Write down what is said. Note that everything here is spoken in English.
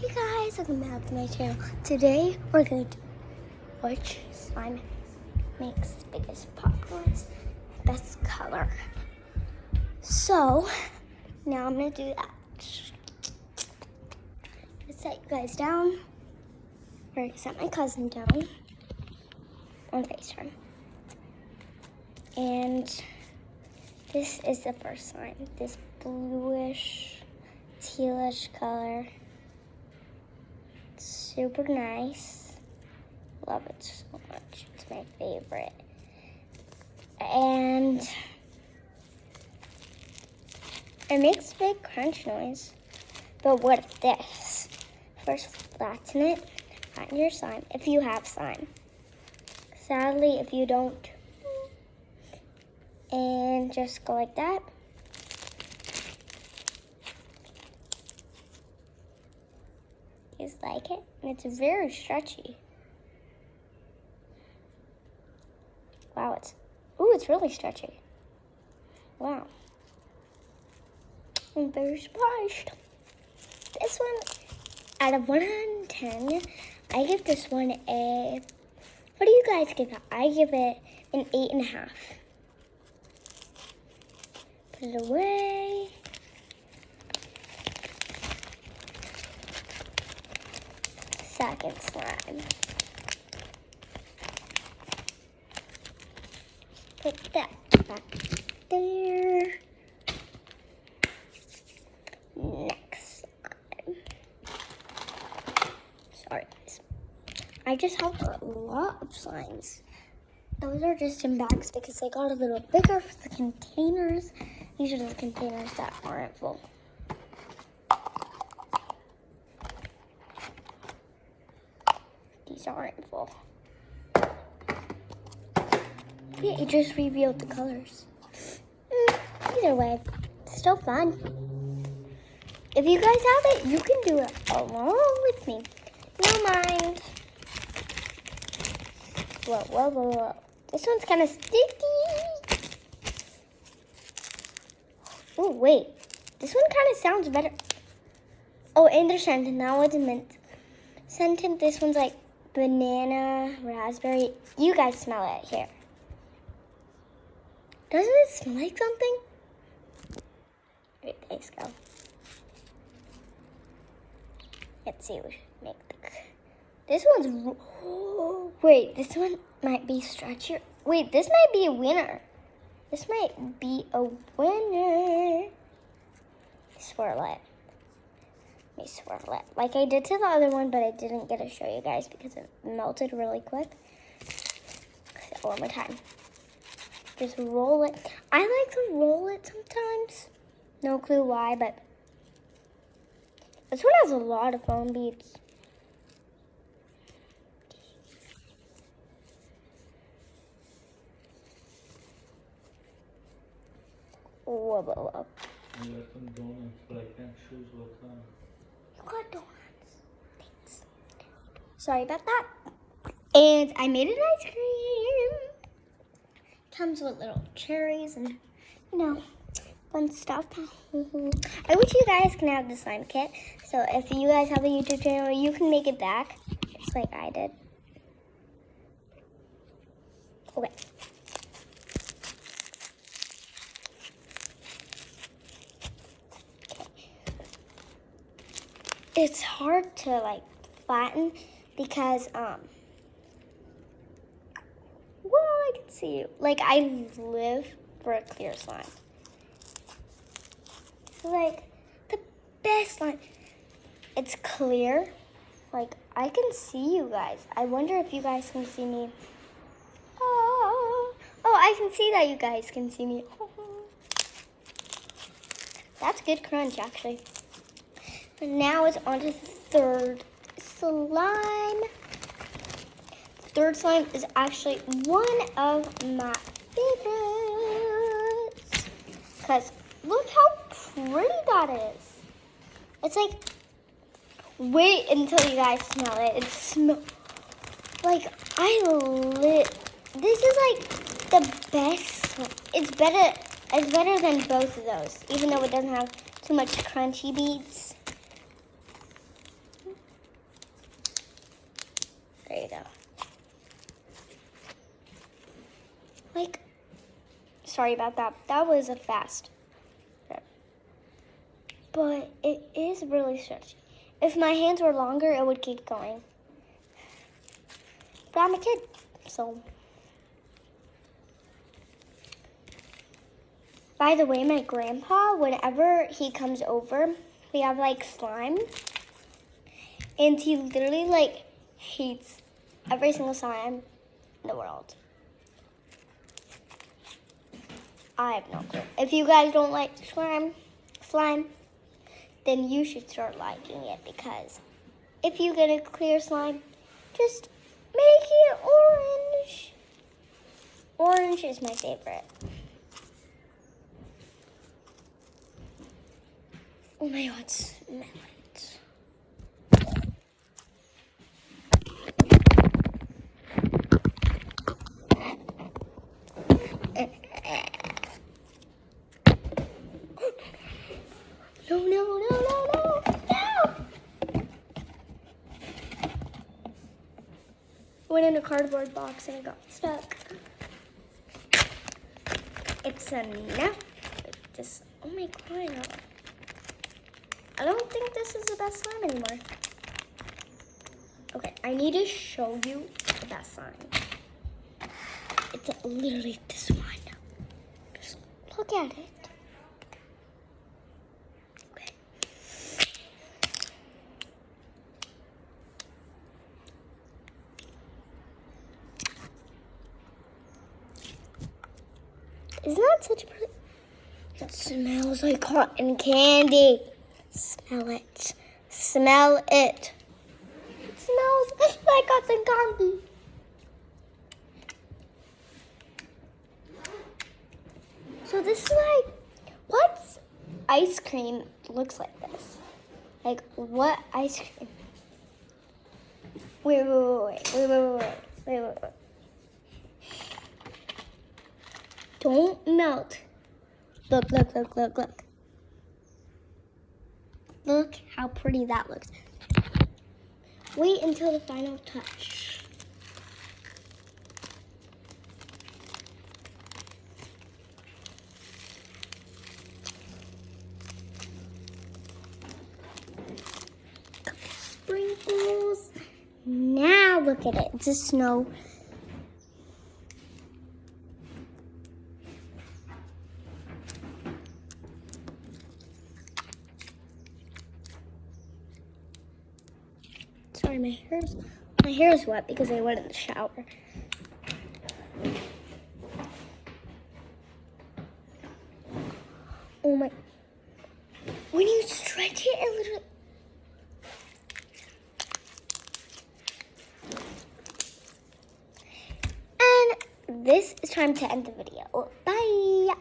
Hey guys, welcome back to my channel. Today we're going to do which slime makes the biggest pop noise, best color. So now I'm going to do that. Let's set you guys down. We're going to set my cousin down on FaceTime. And this is the first slime. This bluish, tealish color. Super nice. Love it so much. It's my favorite. And it makes a big crunch noise. But what if this? First, flatten it. Flatten your slime if you have slime. Sadly, if you don't. And just go like that. Just like it, and it's very stretchy. Wow, it's really stretchy. Wow. I'm very surprised. This one, out of 1 out of 10, I give this one a, what do you guys give it? I give it an 8.5. Put it away. Second slime. Put that back there. Next slime. Sorry guys. I just have a lot of slimes. Those are just in bags because they got a little bigger for the containers. These are the containers that aren't full. These aren't full. Yeah, it just revealed the colors. Either way, still fun. If you guys have it, you can do it along with me. No mind. Whoa, whoa, whoa, whoa. This one's kind of sticky. Oh, wait. This one kind of sounds better. Oh, and they're scented. Now it's mint. Scented, this one's like banana, raspberry. You guys smell it here. Doesn't it smell like something? Wait, let's go. Let's see. We should make the. This one's. Wait, this one might be stretchier. Wait, this might be a winner. This might be a winner. Swirl it. Let me swirl it like I did to the other one, but I didn't get to show you guys because it melted really quick. So one more time. Just roll it. I like to roll it sometimes. No clue why, but this one has a lot of foam beads. Whoa, whoa, whoa. I got some donuts, but I can't choose what kind. You got donuts. Thanks. Sorry about that. And I made an ice cream. Comes with little cherries and, fun stuff. I wish you guys can have the slime kit. So if you guys have a YouTube channel, you can make it back. Just like I did. Okay. It's hard to flatten because well, I can see you. I live for a clear slime. It's the best slime. It's clear. I can see you guys. I wonder if you guys can see me. Oh, I can see that you guys can see me. That's good crunch, actually. And now it's on to the third slime. Third slime is actually one of my favorites. Because look how pretty that is. It's wait until you guys smell it. It smells this is the best. It's better than both of those, even though it doesn't have too much crunchy beads. afraid. Like, sorry about that. That was a fast rip. But it is really stretchy. If my hands were longer, it would keep going. But I'm a kid, so. By the way, my grandpa, whenever he comes over, we have like slime. And he literally like hates every single slime in the world. I have no clue. If you guys don't like slime, then you should start liking it, because if you get a clear slime, just make it orange. Orange is my favorite. Oh my god, smell it. No. Went in a cardboard box and it got stuck. It's enough. Just, oh my god. I don't think this is the best slime anymore. Okay, I need to show you the best slime. It's literally this one. Just look at it. Okay. Isn't that such a pretty... That smells like cotton candy. Smell it. Smell it. It smells like cotton candy. So this is like, what ice cream looks like this? Like, what ice cream? Wait. Don't melt. Look. Look how pretty that looks. Wait until the final touch. Sprinkles. Now look at it. It's a snow. Sorry, my hair is wet because I went in the shower. Oh my! When you stretch it literally. And this is time to end the video. Bye.